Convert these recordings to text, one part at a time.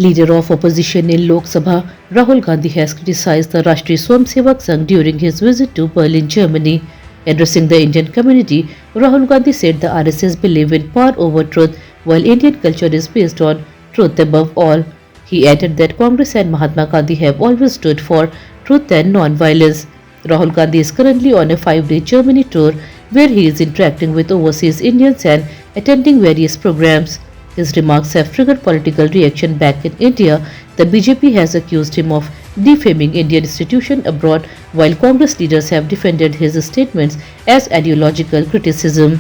Leader of opposition in Lok Sabha, Rahul Gandhi has criticized the Rashtriya Swayamsevak Sangh during his visit to Berlin, Germany. Addressing the Indian community, Rahul Gandhi said the RSS believe in power over truth, while Indian culture is based on truth above all. He added that Congress and Mahatma Gandhi have always stood for truth and non-violence. Rahul Gandhi is currently on a 5-day Germany tour where he is interacting with overseas Indians and attending various programs. His remarks have triggered political reaction back in India. The BJP has accused him of defaming Indian institutions abroad, while Congress leaders have defended his statements as ideological criticism.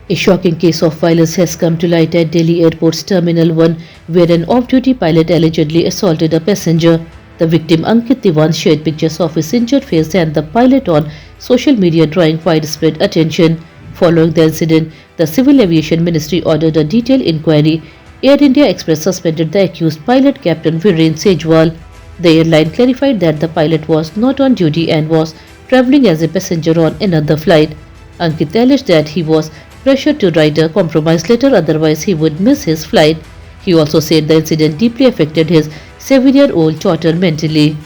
A shocking case of violence has come to light at Delhi Airport's Terminal 1, where an off-duty pilot allegedly assaulted a passenger. The victim Ankit Diwan shared pictures of his injured face and the pilot on social media, drawing widespread attention. Following the incident, the Civil Aviation Ministry ordered a detailed inquiry. Air India Express suspended the accused pilot, Captain Viren Sejwal. The airline clarified that the pilot was not on duty and was travelling as a passenger on another flight. Ankit alleged that he was pressured to write a compromise letter, otherwise he would miss his flight. He also said the incident deeply affected his 7-year-old daughter mentally.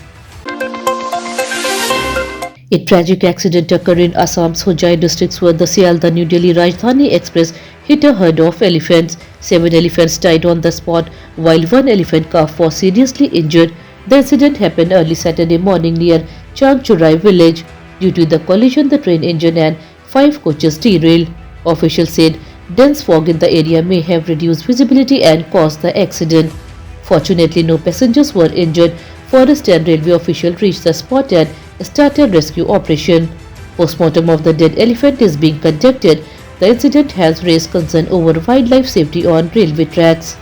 A tragic accident occurred in Assam's Hojai district where the Sialdah New Delhi Rajdhani Express hit a herd of elephants. 7 elephants died on the spot, while 1 elephant calf was seriously injured. The incident happened early Saturday morning near Changchurai village. Due to the collision, the train engine and 5 coaches derailed. Officials said dense fog in the area may have reduced visibility and caused the accident. Fortunately, no passengers were injured. Forest and railway officials reached the spot and started rescue operation. Postmortem of the dead elephant is being conducted. The incident has raised concern over wildlife safety on railway tracks.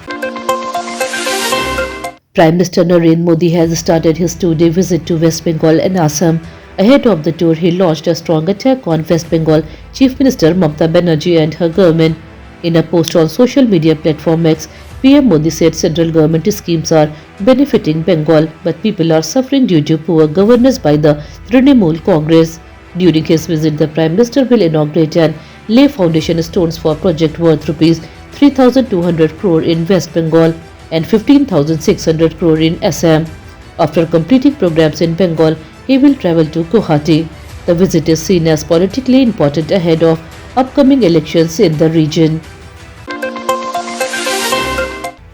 Prime Minister Narendra Modi has started his 2-day visit to West Bengal and Assam. Ahead of the tour, he launched a strong attack on West Bengal Chief Minister Mamata Banerjee and her government. In a post on social media platform X, PM Modi said central government schemes are benefiting Bengal, but people are suffering due to poor governance by the Trinamool Congress. During his visit, the Prime Minister will inaugurate and lay foundation stones for project worth rupees 3,200 crore in West Bengal and 15,600 crore in Assam. After completing programs in Bengal, he will travel to Guwahati. The visit is seen as politically important ahead of upcoming elections in the region.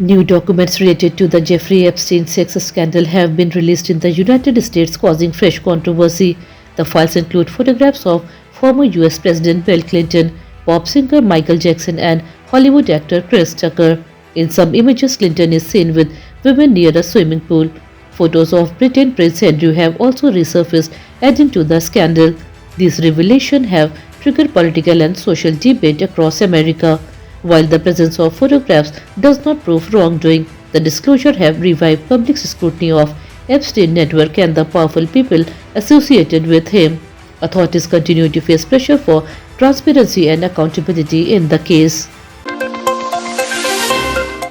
New documents related to the Jeffrey Epstein sex scandal have been released in the United States, causing fresh controversy. The files include photographs of former US President Bill Clinton, pop singer Michael Jackson, and Hollywood actor Chris Tucker. In some images, Clinton is seen with women near a swimming pool. Photos of Britain Prince Andrew have also resurfaced, adding to the scandal. These revelations have triggered political and social debate across America. While the presence of photographs does not prove wrongdoing, the disclosure have revived public scrutiny of Epstein network and the powerful people associated with him. Authorities continue to face pressure for transparency and accountability in the case.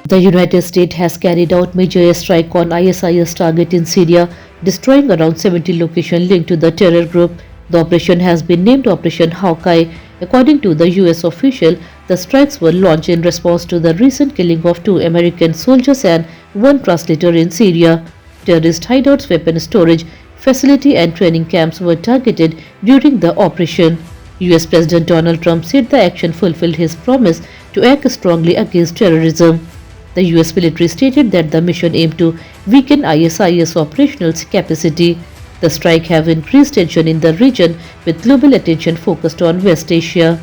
The United States has carried out major airstrike on ISIS target in Syria, destroying around 70 locations linked to the terror group. The operation has been named Operation Hawkeye. According to the US official, the strikes were launched in response to the recent killing of 2 American soldiers and 1 translator in Syria. Terrorist hideouts, weapon storage facility and training camps were targeted during the operation. US President Donald Trump said the action fulfilled his promise to act strongly against terrorism. The US military stated that the mission aimed to weaken ISIS operational capacity. The strike have increased tension in the region, with global attention focused on West Asia.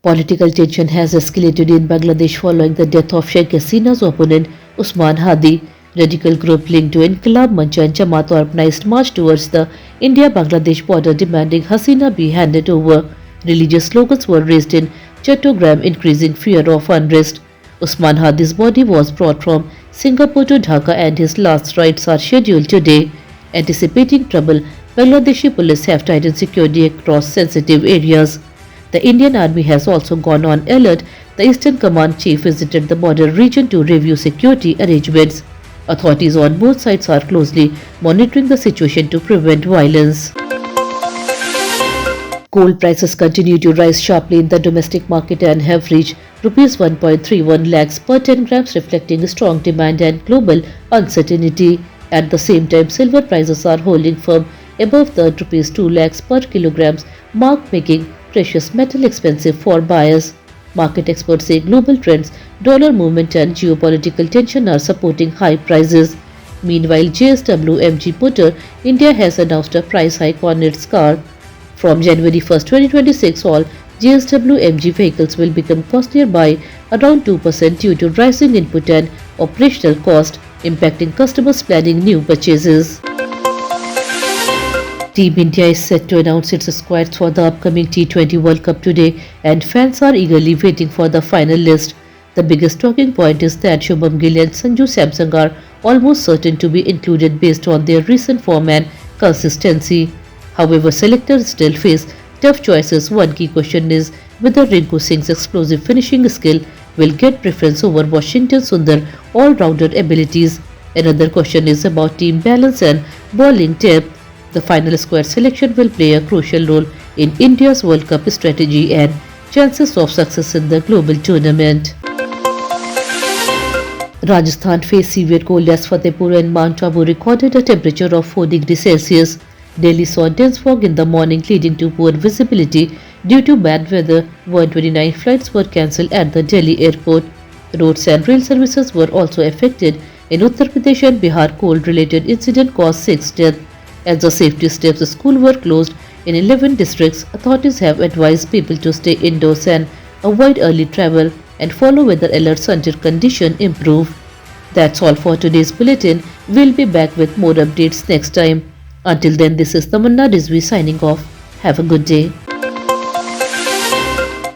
Political tension has escalated in Bangladesh following the death of Sheikh Hasina's opponent Usman Hadi. Radical group linked to Inqilab Manch and Jamaat organized march towards the India-Bangladesh border demanding Hasina be handed over. Religious slogans were raised in Chattogram, increasing fear of unrest. Usman Hadi's body was brought from Singapore to Dhaka and his last rites are scheduled today. Anticipating trouble, Bangladeshi police have tightened security across sensitive areas. The Indian Army has also gone on alert. The Eastern Command chief visited the border region to review security arrangements. Authorities on both sides are closely monitoring the situation to prevent violence. Coal prices continue to rise sharply in the domestic market and have reached rupees 1.31 lakhs per 10 grams, reflecting strong demand and global uncertainty. At the same time, silver prices are holding firm above the rupees 2 lakhs per kilograms mark, making precious metal expensive for buyers. Market experts say global trends, dollar movement and geopolitical tension are supporting high prices. Meanwhile, JSW MG Motor India has announced a price hike on its car. From January 1st, 2026, all JSW MG vehicles will become costlier by around 2% due to rising input and operational cost, impacting customers planning new purchases. Team India is set to announce its squads for the upcoming T20 World Cup today, and fans are eagerly waiting for the final list. The biggest talking point is that Shubham Gill and Sanju Samson are almost certain to be included based on their recent form and consistency. However, selectors still face tough choices. One key question is whether Rinku Singh's explosive finishing skill will get preference over Washington Sundar all-rounder abilities. Another question is about team balance and bowling depth. The final squad selection will play a crucial role in India's World Cup strategy and chances of success in the global tournament. Rajasthan faced severe cold as Fatehpur and Mount Abu recorded a temperature of 4 degrees Celsius. Delhi saw dense fog in the morning, leading to poor visibility. Due to bad weather, 129 flights were cancelled at the Delhi airport. Roads and rail services were also affected. In Uttar Pradesh and Bihar, cold-related incident caused 6 deaths. As the safety steps, schools were closed in 11 districts. Authorities have advised people to stay indoors and avoid early travel and follow weather alerts until conditions improve. That's all for today's bulletin. We'll be back with more updates next time. Until then, this is Tamanna Rizvi signing off. Have a good day.